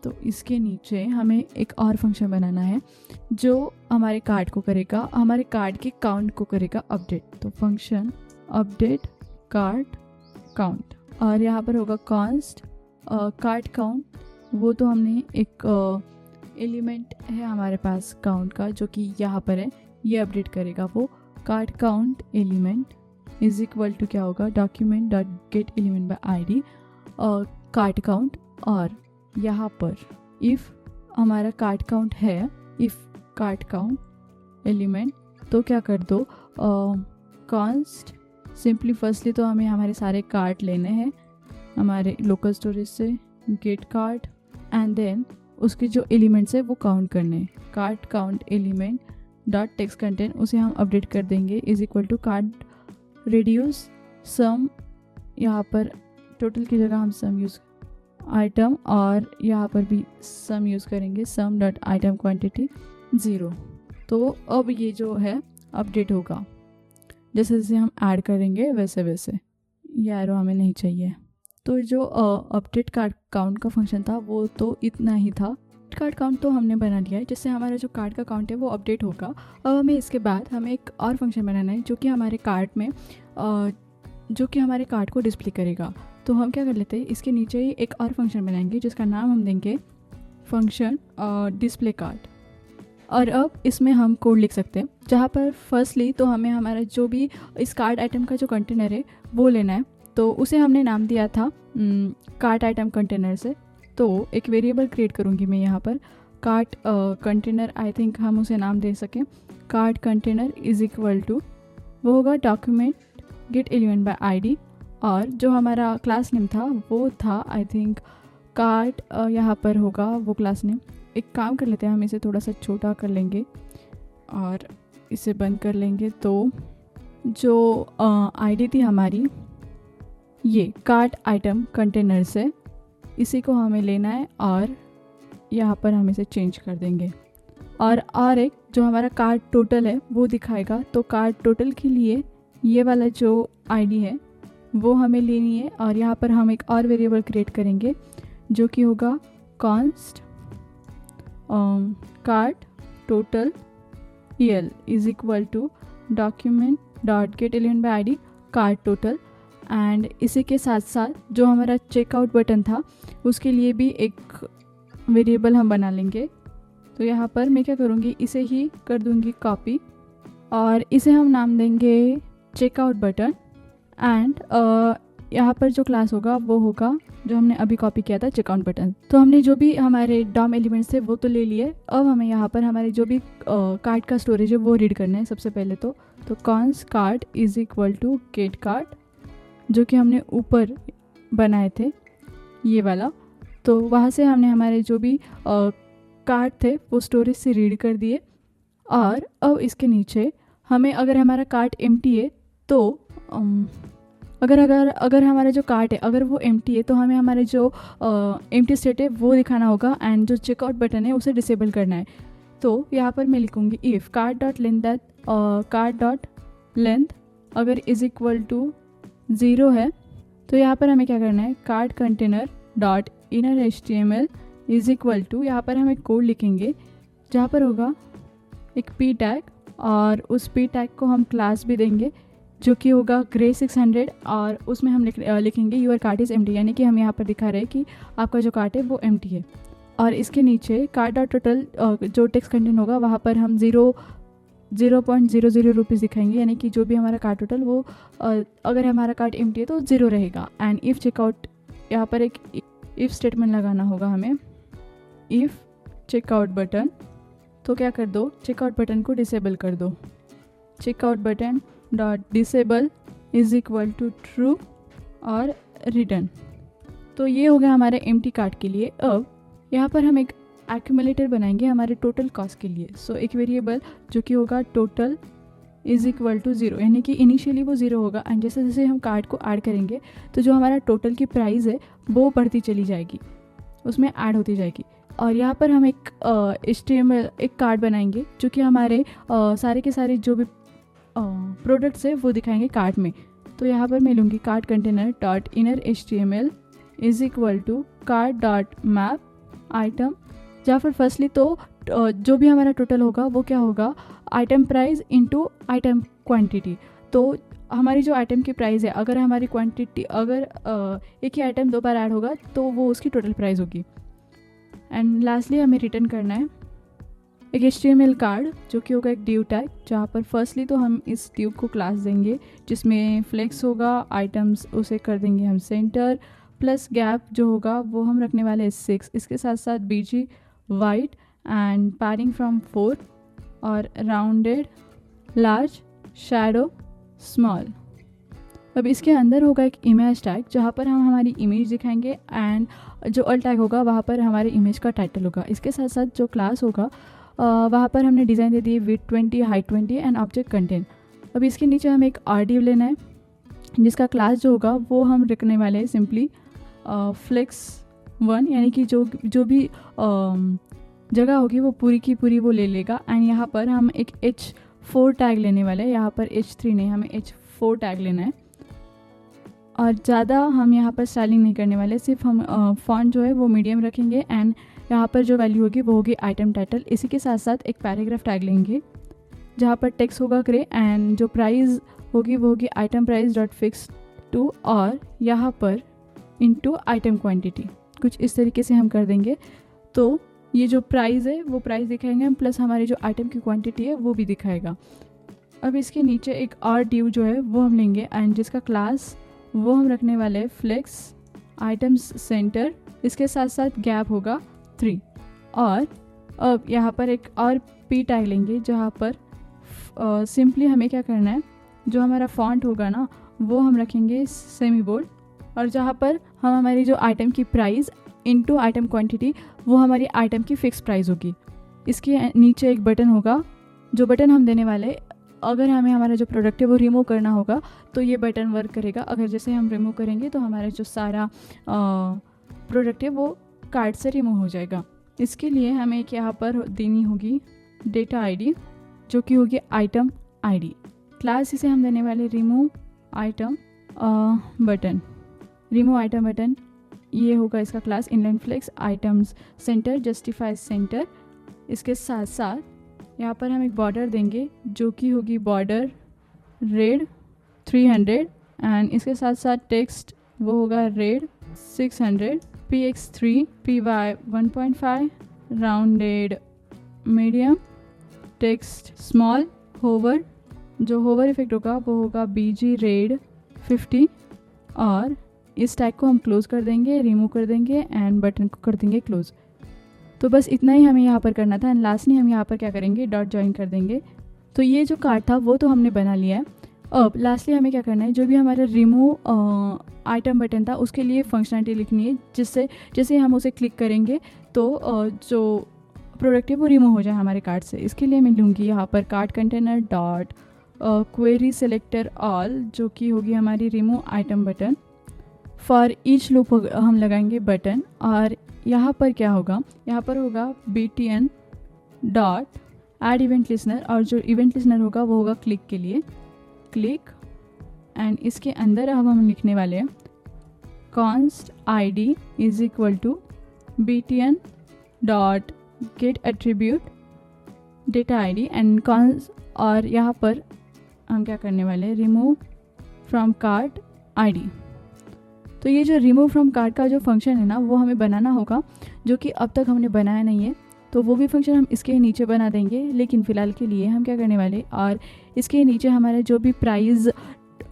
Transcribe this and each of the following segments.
तो इसके नीचे हमें एक और फंक्शन बनाना है जो हमारे कार्ड को करेगा, हमारे कार्ड के काउंट को करेगा अपडेट। तो फंक्शन अपडेट कार्ड काउंट, और यहाँ पर होगा कॉन्स्ट कार्ड काउंट। वो तो हमने एक एलिमेंट है हमारे पास काउंट का जो कि यहाँ पर है, ये अपडेट करेगा वो। Card count element is equal to क्या होगा, document dot get element by ID card count. और यहाँ पर इफ़ हमारा कार्ड काउंट है, इफ़ कार्ड काउंट एलिमेंट, तो क्या कर दो कॉन्स्ट सिंपली फर्स्टली तो हमें हमारे सारे कार्ड लेने हैं हमारे लोकल स्टोरेज से, गेट कार्ड, एंड देन उसके जो एलिमेंट्स है वो काउंट करने हैं। Card count element dot text content उसे हम अपडेट कर देंगे is equal to card reduce sum, यहाँ पर टोटल की जगह हम सम यूज़ आइटम, और यहाँ पर भी सम यूज़ करेंगे, सम डॉट आइटम क्वांटिटी 0। तो अब ये जो है अपडेट होगा, जैसे जैसे हम ऐड करेंगे वैसे वैसे। ये एरो हमें नहीं चाहिए। तो जो अपडेट कार्ड काउंट का फंक्शन था वो तो इतना ही था। कार्ड काउंट तो हमने बना लिया है, जिससे हमारा जो कार्ड का काउंट है वो अपडेट होगा। अब हमें इसके बाद हमें एक और फंक्शन बनाना है जो कि हमारे कार्ड में जो कि हमारे कार्ड को डिस्प्ले करेगा। तो हम क्या कर लेते हैं, इसके नीचे ही एक और फंक्शन बनाएंगे जिसका नाम हम देंगे फंक्शन डिस्प्ले कार्ड। और अब इसमें हम कोड लिख सकते हैं, जहाँ पर फर्स्टली तो हमें हमारा जो भी इस कार्ड आइटम का जो कंटेनर है वो लेना है। तो उसे हमने नाम दिया था कार्ड आइटम कंटेनर से। तो एक वेरिएबल क्रिएट करूँगी मैं यहाँ पर, कार्ड कंटेनर, आई थिंक हम उसे नाम दे सकें card container is equal to, वो होगा document get element by ID, और जो हमारा क्लास नेम था वो था आई थिंक कार्ड, यहाँ पर होगा वो क्लास नेम। एक काम कर लेते हैं, हम इसे थोड़ा सा छोटा कर लेंगे और इसे बंद कर लेंगे। तो जो आईडी थी हमारी ये कार्ड आइटम कंटेनर से, इसी को हमें लेना है और यहाँ पर हम इसे चेंज कर देंगे। और एक जो हमारा कार्ड टोटल है वो दिखाएगा। तो कार्ड टोटल के लिए ये वाला जो आईडी है वो हमें लेनी है, और यहाँ पर हम एक और वेरिएबल क्रिएट करेंगे जो कि होगा const card total EL is equal to document dot get element by ID card total. And इसी के साथ साथ जो हमारा चेकआउट बटन था उसके लिए भी एक वेरिएबल हम बना लेंगे। तो यहाँ पर मैं क्या करूँगी, इसे ही कर दूँगी कॉपी, और इसे हम नाम देंगे चेकआउट बटन। एंड यहाँ पर जो क्लास होगा वो होगा जो हमने अभी कॉपी किया था चेकआउट बटन। तो हमने जो भी हमारे डॉम एलिमेंट्स थे वो तो ले लिए। अब हमें यहाँ पर हमारे जो भी कार्ड का स्टोरेज है वो रीड करना है सबसे पहले। तो const card is equal to get card, जो कि हमने ऊपर बनाए थे ये वाला। तो वहाँ से हमने हमारे जो भी कार्ड थे वो स्टोरेज से रीड कर दिए। और अब इसके नीचे हमें, अगर हमारा कार्ड एम्प्टी है तो अगर हमारा जो कार्ड है अगर वो एम्प्टी है तो हमें हमारे जो एम्प्टी स्टेट है वो दिखाना होगा, एंड जो चेकआउट बटन है उसे डिसेबल करना है। तो यहाँ पर मैं लिखूँगी इफ़ कार्ड डॉट लेंथ अगर इज इक्वल टू 0 है, तो यहाँ पर हमें क्या करना है, card container dot inner HTML is equal to, यहाँ पर हम एक कोड लिखेंगे जहाँ पर होगा एक p टैग, और उस p टैग को हम क्लास भी देंगे जो कि होगा ग्रे 600, और उसमें हम लिखेंगे यूर कार्ड इज़ एम्प्टी, यानी कि हम यहाँ पर दिखा रहे हैं कि आपका जो कार्ड है वो एम्प्टी है। और इसके नीचे कार्ड डॉट टोटल जो टेक्स्ट कंटेंट होगा वहाँ पर हम 0.00 रुपीज़ दिखाएंगे, यानी कि जो भी हमारा कार्ड टोटल वो अगर हमारा कार्ड एम्प्टी है तो 0 रहेगा। एंड इफ़ चेकआउट, यहाँ पर एक इफ़ स्टेटमेंट लगाना होगा हमें, इफ़ चेकआउट बटन, तो क्या कर दो, चेकआउट बटन को डिसेबल कर दो, checkout button dot disable is equal to true और रिटर्न। तो ये हो गया हमारे एम्प्टी कार्ड के लिए। अब यहाँ पर हम एक एक्यूमुलेटर बनाएंगे हमारे टोटल कॉस्ट के लिए। सो एक वेरिएबल जो कि होगा टोटल इज इक्वल टू 0, यानी कि इनिशियली वो 0 होगा, एंड जैसे जैसे हम कार्ड को ऐड करेंगे तो जो हमारा टोटल की प्राइस है वो बढ़ती चली जाएगी, उसमें ऐड होती जाएगी। और यहाँ पर हम एक HTML एक कार्ड बनाएंगे जो कि हमारे सारे के सारे जो भी प्रोडक्ट्स है वो दिखाएंगे कार्ड में। तो यहाँ पर मैं लूँगी card container dot inner HTML is equal to card dot map item, जहाँ पर फर्स्टली तो जो भी हमारा टोटल होगा वो क्या होगा, item price into item quantity. तो हमारी जो आइटम की प्राइस है, अगर हमारी क्वांटिटी, अगर एक ही आइटम 2 बार ऐड होगा तो वो उसकी टोटल प्राइस होगी। एंड लास्टली हमें रिटर्न करना है एक HTML कार्ड जो कि होगा एक div टैग, जहाँ पर फर्स्टली तो हम इस div को क्लास देंगे जिसमें फ्लेक्स होगा, आइटम्स उसे कर देंगे हम सेंटर, प्लस गैप जो होगा वो हम रखने वाले हैं 6, इसके साथ साथ BG white and padding from 4 और राउंडेड लार्ज शैडो स्मॉल। अब इसके अंदर होगा एक इमेज टैग जहाँ पर हम हमारी इमेज दिखाएंगे एंड जो अल टैग होगा वहाँ पर हमारे इमेज का टाइटल होगा। इसके साथ साथ जो क्लास होगा वहाँ पर हमने design they the width 20, height 20 and object content. अब इसके नीचे हमें एक RDiv लेना है जिसका क्लास जो होगा वो हम रखने वाले हैं सिंपली flex1, यानी कि जो भी जगह होगी वो पूरी की पूरी वो ले लेगा। एंड यहाँ पर हम एक H4 टैग लेने वाले हैं, यहाँ पर H3 नहीं, हमें H4 टैग लेना है। और ज़्यादा हम यहाँ पर स्टाइलिंग नहीं करने वाले, सिर्फ हम फॉन्ट जो है वो मीडियम रखेंगे एंड यहाँ पर जो वैल्यू होगी वो होगी आइटम टाइटल। इसी के साथ साथ एक पैराग्राफ टैग लेंगे जहाँ पर टेक्स्ट होगा ग्रे एंड जो प्राइस होगी वो होगी item price dot fix to, और यहाँ पर इनटू आइटम क्वांटिटी, कुछ इस तरीके से हम कर देंगे। तो ये जो प्राइस है वो प्राइस दिखाएंगे हम, प्लस हमारी जो आइटम की क्वांटिटी है वो भी दिखाएगा। अब इसके नीचे एक और div जो है वो हम लेंगे एंड जिसका क्लास वो हम रखने वाले हैं फ्लेक्स आइटम्स सेंटर, इसके साथ साथ गैप होगा 3। और अब यहाँ पर एक और P टैग लेंगे जहाँ पर सिंपली हमें क्या करना है, जो हमारा फॉन्ट होगा ना वो हम रखेंगे सेमी बोल्ड, और जहाँ पर हम हमारी जो आइटम की प्राइस इनटू आइटम क्वांटिटी वो हमारी आइटम की फिक्स प्राइस होगी। इसके नीचे एक बटन होगा, जो बटन हम देने वाले, अगर हमें हमारा जो प्रोडक्ट है वो रिमूव करना होगा तो ये बटन वर्क करेगा। अगर जैसे हम रिमूव करेंगे तो हमारा जो सारा प्रोडक्ट है वो कार्ट से रिमूव हो जाएगा। इसके लिए हमें एक यहाँ पर देनी होगी डेटा आईडी जो कि होगी आइटम आईडी। क्लास इसे हम देने वाले remove item button, remove item button ये होगा इसका class. Inline flex items center justify center. इसके साथ साथ यहाँ पर हम एक बॉर्डर देंगे जो कि होगी बॉर्डर रेड 300 एंड इसके साथ साथ टेक्स्ट वो होगा red 600, px3 py 1.5 rounded medium text small, hover जो होवर इफेक्ट होगा वो होगा BG रेड 50। और इस टैग को हम क्लोज कर देंगे, रिमूव कर देंगे एंड बटन को कर देंगे क्लोज। तो बस इतना ही हमें यहाँ पर करना था। एंड लास्टली हम यहाँ पर क्या करेंगे, डॉट ज्वाइन कर देंगे। तो ये जो कार्ड था वो तो हमने बना लिया है। अब लास्टली हमें क्या करना है, जो भी हमारा रिमूव आइटम बटन था उसके लिए फंक्शनलिटी लिखनी है, जिससे जैसे हम उसे क्लिक करेंगे तो जो प्रोडक्ट है वो रिमूव हो जाए हमारे कार्ड से। इसके लिए मैं लूँगी यहाँ पर card container dot query selector all, जो कि होगी हमारी remove item button. For each loop हम लगाएंगे बटन, और यहाँ पर क्या होगा, यहाँ पर होगा btn dot add event listener, और जो इवेंट लिसनर होगा वो होगा क्लिक के लिए, क्लिक। एंड इसके अंदर अब हम लिखने वाले हैं const id is equal to btn dot get attribute data id and const, और यहाँ पर हम क्या करने वाले हैं, रिमूव फ्रॉम कार्ट id। तो ये जो रिमूव फ्रॉम कार्ट का जो फंक्शन है ना वो हमें बनाना होगा, जो कि अब तक हमने बनाया नहीं है। तो वो भी फंक्शन हम इसके नीचे बना देंगे, लेकिन फ़िलहाल के लिए हम क्या करने वाले, और इसके नीचे हमारा जो भी प्राइस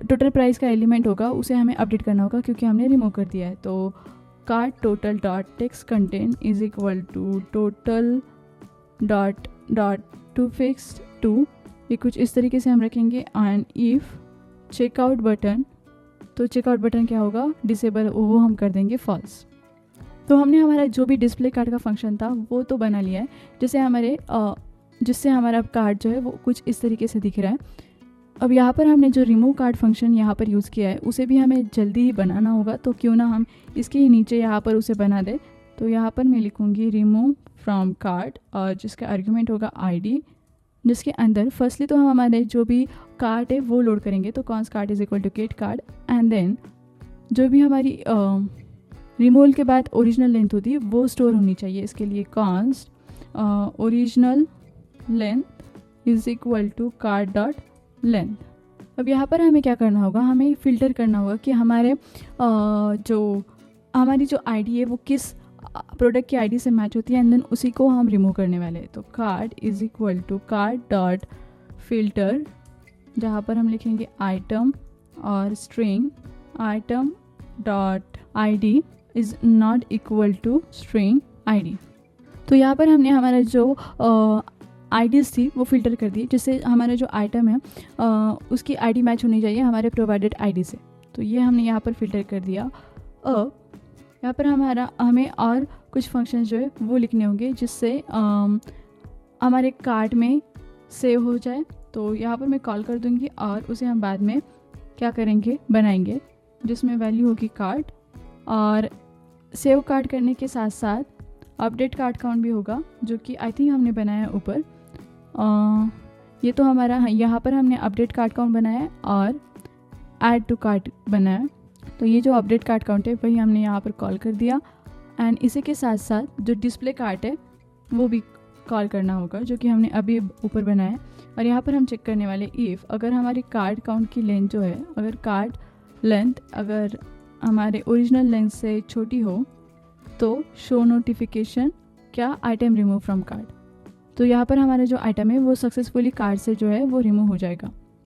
टोटल प्राइस का एलिमेंट होगा उसे हमें अपडेट करना होगा क्योंकि हमने रिमूव कर दिया है। तो cart total dot text content is equal to total dot dot to fixed two, ये कुछ इस तरीके से हम रखेंगे। एंड इफ़ चेकआउट बटन, तो चेकआउट बटन क्या होगा, डिसेबल, वो हम कर देंगे फॉल्स। तो हमने हमारा जो भी डिस्प्ले कार्ड का फंक्शन था वो तो बना लिया है, जिससे हमारा कार्ड जो है वो कुछ इस तरीके से दिख रहा है। अब यहाँ पर हमने जो रिमूव कार्ड फंक्शन यहाँ पर यूज़ किया है उसे भी हमें जल्दी ही बनाना होगा, तो क्यों ना हम इसके ही नीचे यहाँ पर उसे बना दें। तो यहाँ पर मैं लिखूँगी रिमूव फ्रॉम कार्ड, और जिसका आर्ग्यूमेंट होगा ID, जिसके अंदर फर्स्टली तो हम हमारे जो भी कार्ड है वो लोड करेंगे। तो const card is equal to get card, and then जो भी हमारी रिमूवल के बाद ओरिजिनल लेंथ होती है वो स्टोर होनी चाहिए। इसके लिए const original length is equal to card dot length. अब यहाँ पर हमें क्या करना होगा, हमें फ़िल्टर करना होगा कि हमारी जो आईडी है वो किस प्रोडक्ट की आईडी से मैच होती है, एंड देन उसी को हम रिमूव करने वाले हैं। तो card is equal to card dot filter, जहाँ पर हम लिखेंगे आइटम और string item dot ID is not equal to string ID. तो यहाँ पर हमने हमारा जो आईडीज़ थी वो फिल्टर कर दी, जिससे हमारा जो आइटम है उसकी आईडी मैच होनी चाहिए हमारे प्रोवाइडेड आईडी से। तो ये हमने यहाँ पर फिल्टर कर दिया। अब यहाँ पर हमें और कुछ फंक्शन जो है वो लिखने होंगे जिससे हमारे कार्ट में सेव हो जाए। तो यहाँ पर मैं कॉल कर दूँगी और उसे हम बाद में क्या करेंगे, बनाएंगे, जिसमें वैल्यू होगी कार्ट, और सेव कार्ट करने के साथ साथ अपडेट कार्ट काउंट भी होगा, जो कि आई थिंक हमने बनाया है ऊपर। ये तो हमारा यहाँ पर हमने अपडेट कार्ट काउंट बनाया है और ऐड टू कार्ट बनाया। तो ये जो अपडेट कार्ट काउंट है वही हमने यहाँ पर कॉल कर दिया, एंड इसी के साथ साथ जो डिस्प्ले कार्ट है वो भी कॉल करना होगा, जो कि हमने अभी ऊपर बनाया है। और यहाँ पर हम चेक करने वाले इफ़ अगर हमारी कार्ड काउंट की लेंथ जो है, अगर कार्ड लेंथ अगर हमारे ओरिजिनल लेंथ से छोटी हो तो शो नोटिफिकेशन क्या आइटम रिमूव फ्रॉम कार्ड। तो यहाँ पर हमारा जो आइटम है वो सक्सेसफुली कार्ड से जो है वो रिमूव हो जाएगा।